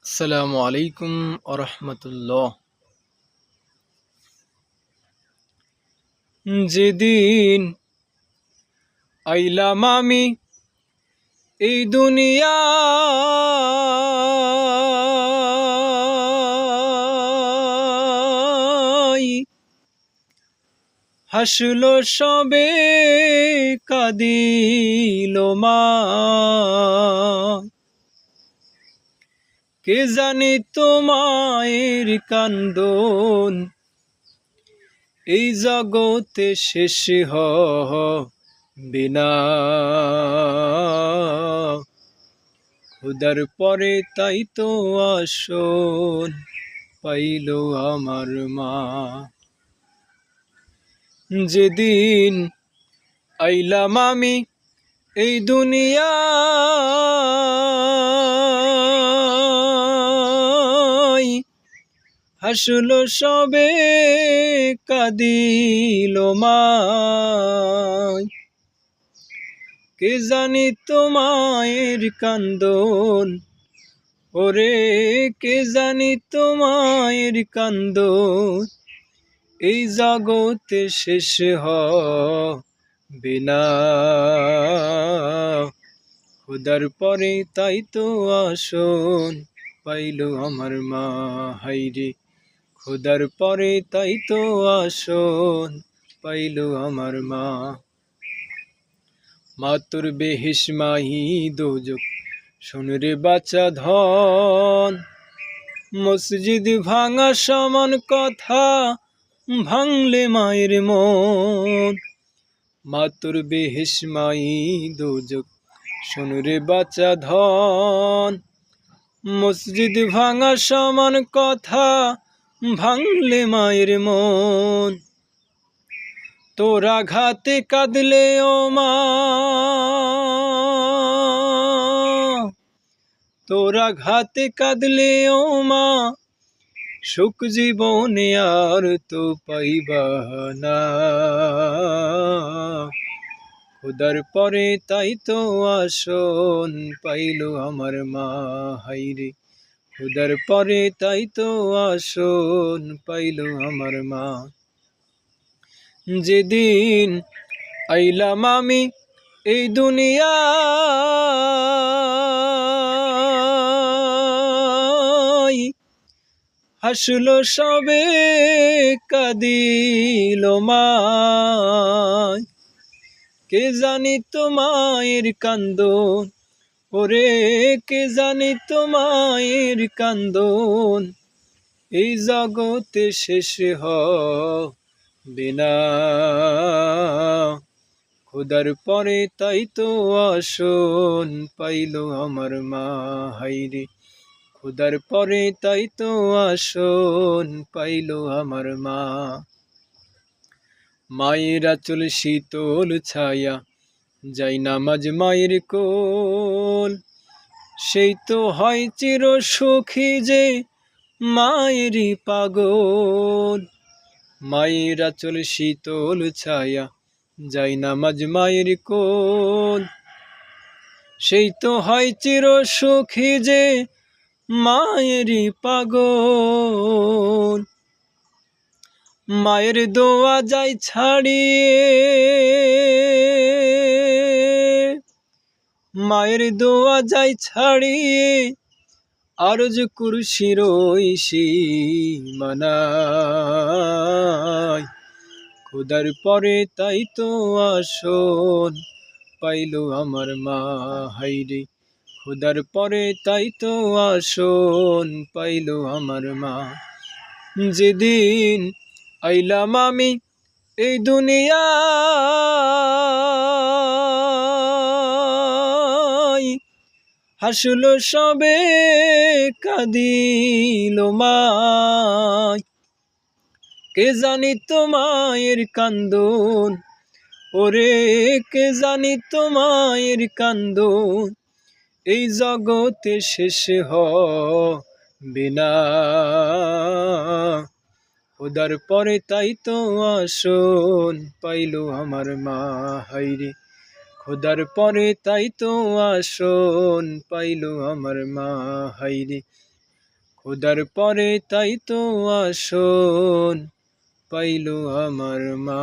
আসসালামু আলাইকুম আরহামতুল্লাহ। যেদিন আইলাম আমি এই দুনিয়ায়, হাসলো সবে কাঁদিল মা। কে জানি তোমায়ের কান্দন এই জগতে শেষ বিনা, খুদার পরে তাই তো আসন পাইল আমার মা। যেদিন আইলাম আমি এই দুনিয়ায়, হাসলো সবে কাঁদিল মা। কে জানি তোমায়ের কান্দন, ওরে কে জানি তোমায়ের কান্দন এই জগতে শেষ বিনা, খুদার পরে তাই তো আসন পাইল আমার মা। হাইরে খুদার পরে তাই তো আসন পাইল আমার মা। মাতুর বেহিস মাহি দোজক শোন রে বাচ্চা ধন, মসজিদ ভাঙা সমান কথা ভাঙলে মায়ের মন। মাতুর বেহিস মাহি দোজক শোন রে বাচ্চা ধন, মসজিদ ভাঙা সমান কথা ভাঙলে মায়ের মন। তোরা ঘাতে কাঁদলে ও মা, তোরা ঘাতে কাঁদলে ও মা, সুখ জীবনে আর তো পাইবা না। খুদার পরে তাই তো আসন পাইল আমার মা। হাইরে খুদার পরে তাই তো আসন পাইল আমার মা। যেদিন আইলাম আমি এই দুনিয়ায়, হাসলো সবে কাঁদিল মা। কে জানি তোমায়ের কান্দন, ওরে কে জানি তোমায়ের কান্দন এই জগতে শেষ বিনা, খুদার পরে তাই তো আসন পাইল আমার মা। হাইরে খুদার পরে তাই তো আসন পাইল আমার মা। মায়ের আঁচল শীতল ছায়া যাই নামাজ মায়ের কোল, সেই তো হয় চির সুখী যে মায়েরই পাগল। মায়ের আঁচল শীতল ছায়া যাই নামাজ মায়ের কোল, সেই তো হয় চির সুখী যে মায়েরই পাগল। মায়ের দোয়া যাই ছাড়িয়ে, মায়ের দোয়া যাই ছাড়িয়ে আরজ কুরসির ওই সীমানায়, খুদার পরে তাই তো আসন পাইল আমার মা। হাইরে খুদার পরে তাই তো আসন পাইল আমার মা। যেদিন আইলাম আমি এই দুনিয়ায়, হাসলো সবে কাঁদিল মা। কে জানি তোমায়ের কান্দন, ওরে কে জানি তোমায়ের কান্দন এই জগতে শেষ বিনা, খুদার পরে তাই তো আসন পাইল আমার মা। হাইরে খুদার পরে তাই তো আসন পাইল আমার মা। হাইরে খোদার পরে তাই তো আসন পাইল আমার মা।